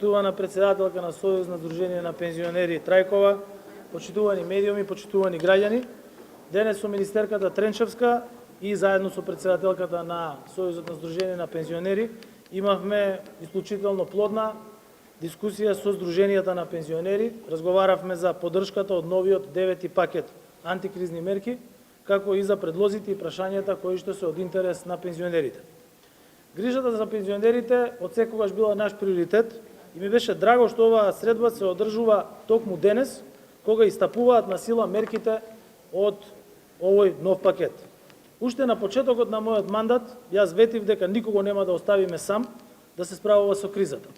почитувана председателка на Сојуз на Сдружение на пензионери Трајкова, почитувани медиуми, почитувани граѓани, денес со министерката Тренчевска и заедно со председателката на Сојузот на Сдружение на пензионери имавме исклучително плодна дискусија со Сдруженијата на пензионери. Разговаравме за поддршката од новиот 9-ти пакет антикризни мерки, како и за предлозите и прашањата кои што се од интерес на пензионерите. Грижата за пензионерите од секогаш била наш приоритет и ми беше драго што оваа средба се одржува токму денес, кога истапуваат на сила мерките од овој нов пакет. Уште на почетокот на мојот мандат, јас ветив дека никого нема да оставиме сам да се справува со кризата.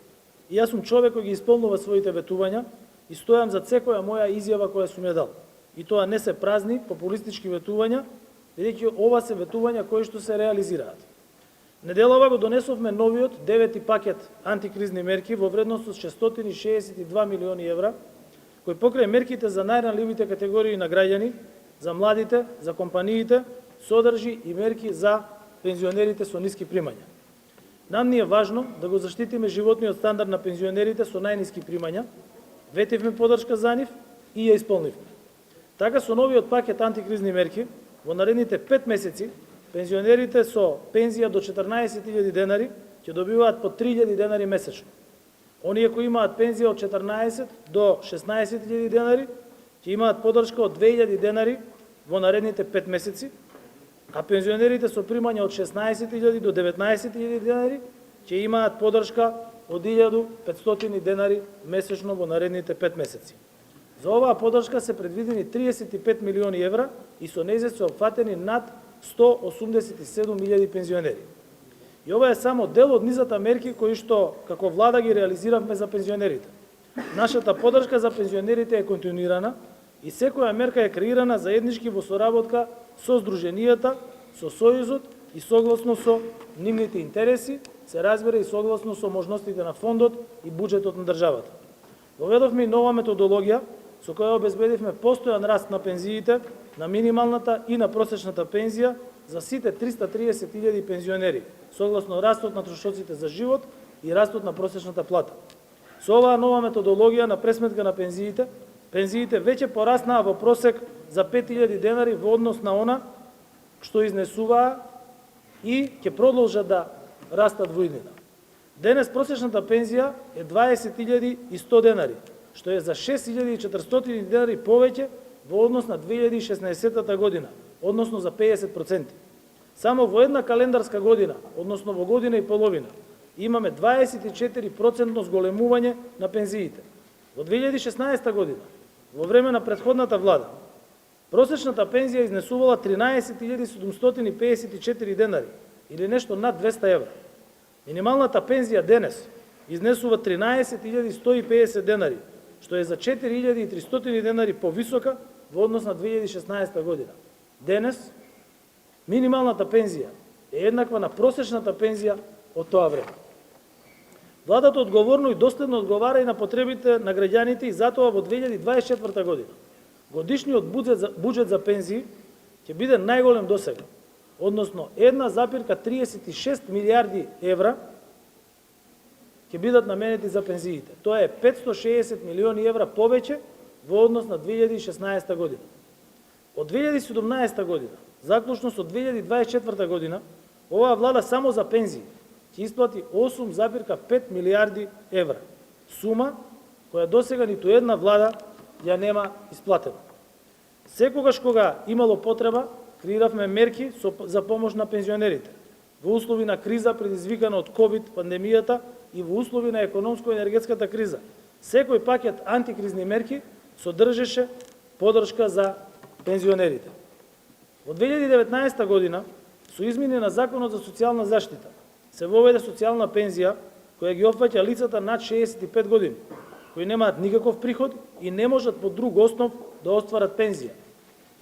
И јас сум човек кој ги исполнува своите ветувања и стојам за секоја моја изјава која сум ја дал. И тоа не се празни, популистички ветувања, бидејќи ова се ветувања кои што се реализираат. Неделава го донесовме новиот 9-ти пакет антикризни мерки во вредност од 662 милиони евра, кој покрај мерките за најранливите категории на граѓани, за младите, за компаниите, содржи и мерки за пензионерите со ниски примања. Нам ни е важно да го заштитиме животниот стандард на пензионерите со најниски примања, ветивме поддршка за нив и ја исполнивме. Така со новиот пакет антикризни мерки, во наредните 5 месеци, пензионерите со пензија до 14.000 денари ќе добиваат по 3.000 денари месечно. Оние кои имаат пензија од 14 до 16.000 денари ќе имаат поддршка од 2.000 денари во наредните 5 месеци, а пензионерите со примања од 16.000 до 19.000 денари ќе имаат поддршка од 1.500 денари месечно во наредните 5 месеци. За оваа поддршка се предвидени 35 милиони евра и со нејзе се опфатени над 187.000 пензионери. И ова е само дел од низата мерки кои што како влада ги реализиравме за пензионерите. Нашата поддршка за пензионерите е континуирана и секоја мерка е креирана заеднички во соработка со Сдруженијата, со Сојузот и согласно со нивните интереси, се разбира и согласно со можностите на фондот и буџетот на државата. Воведовме и нова методологија со која обезбедивме постојан раст на пензиите, на минималната и на просечната пензија за сите 330.000 пензионери, согласно растот на трошоците за живот и растот на просечната плата. Со оваа нова методологија на пресметка на пензиите веќе пораснаа во просек за 5.000 денари во однос на она што изнесуваа и ќе продолжат да растат во иднина. Денес просечната пензија е 20.100 денари, што е за 6.400 денари повеќе во однос на 2016 година, односно за 50%. Само во една календарска година, односно во година и половина, имаме 24% зголемување на пензиите. Во 2016 година, во време на претходната влада, просечната пензија изнесувала 13.754 денари, или нешто над 200 евра. Минималната пензија денес изнесува 13.150 денари, што е за 4.300 денари повисока во однос на 2016 година. Денес, минималната пензија е еднаква на просечната пензија од тоа време. Владата одговорно и доследно одговара и на потребите на граѓаните и затоа во 2024 година годишниот буџет за пензии ќе биде најголем досега, односно 1,36 милиарди евра ќе бидат наменети за пензиите. Тоа е 560 милиони евра повеќе во однос на 2016 година. Од 2017 година, заклучно со 2024 година, оваа влада само за пензии ќе исплати 8,5 милиарди евра. Сума која досега ниту една влада ја нема исплатена. Секогаш кога имало потреба, креиравме мерки за помош на пензионерите. Во услови на криза предизвикана од ковид пандемијата и во услови на економско-енергетската криза, секој пакет антикризни мерки содржеше поддршка за пензионерите. Во 2019 година, со измени на Законот за социјална заштита, се воведе социјална пензија која ги опфаќа лицата над 65 години, кои немаат никаков приход и не можат по друг основ да остварат пензија.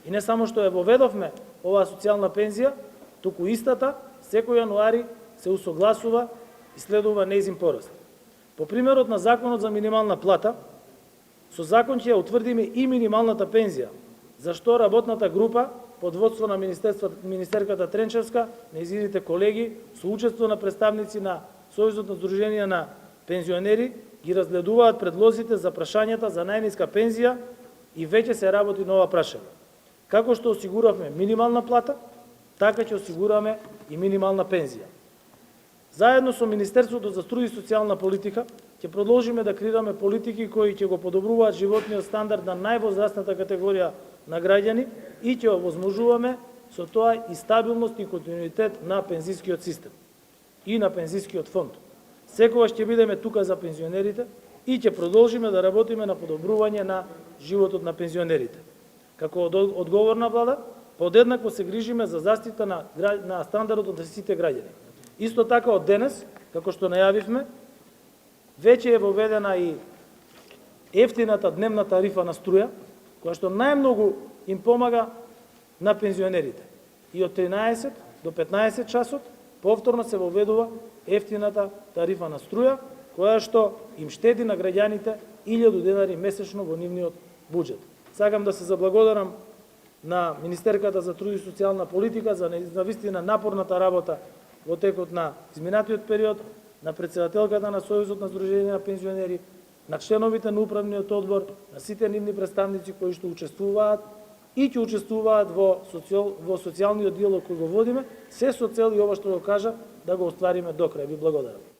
И не само што ја воведовме оваа социјална пензија, туку истата секој јануари се усогласува и следува нејзин пораст. По примерот на Законот за минимална плата, со закон ќе ја утврдиме и минималната пензија, за што работната група под водство на министерката Тренчевска, нејзините колеги, со учество на представници на Сојузот на Сдруженија на пензионери ги разгледуваат предлозите за прашањата за најниска пензија и веќе се работи на ова прашање. Како што осигуравме минимална плата, така ќе осигураме и минимална пензија. Заедно со Министерството за труд и социјална политика ќе продолжиме да креираме политики кои ќе го подобруваат животниот стандард на највозрастната категорија на граѓани и ќе овозможуваме со тоа и стабилност и континуитет на пензискиот систем и на пензискиот фонд. Секогаш ќе бидеме тука за пензионерите и ќе продолжиме да работиме на подобрување на животот на пензионерите. Како одговорна влада, подеднакво се грижиме за заштита на стандардот на сите граѓани. Исто така од денес, како што најавивме, веќе е воведена и ефтината дневна тарифа на струја, која што најмногу им помага на пензионерите. И од 13 до 15 часот повторно се воведува ефтината тарифа на струја, која што им штеди на граѓаните 1000 денари месечно во нивниот буџет. Сакам да се заблагодарам на Министерката за труд и социјална политика за навистина напорната работа во текот на изминатиот период, на председателката на Сојузот на Сдружение на пензионери, на членовите на управниот одбор, на сите нивни представници кои што учествуваат и ќе учествуваат во социјалниот диалог кој го водиме, се со цел и ова што го кажа, да го оствариме до крај. Ви благодарам.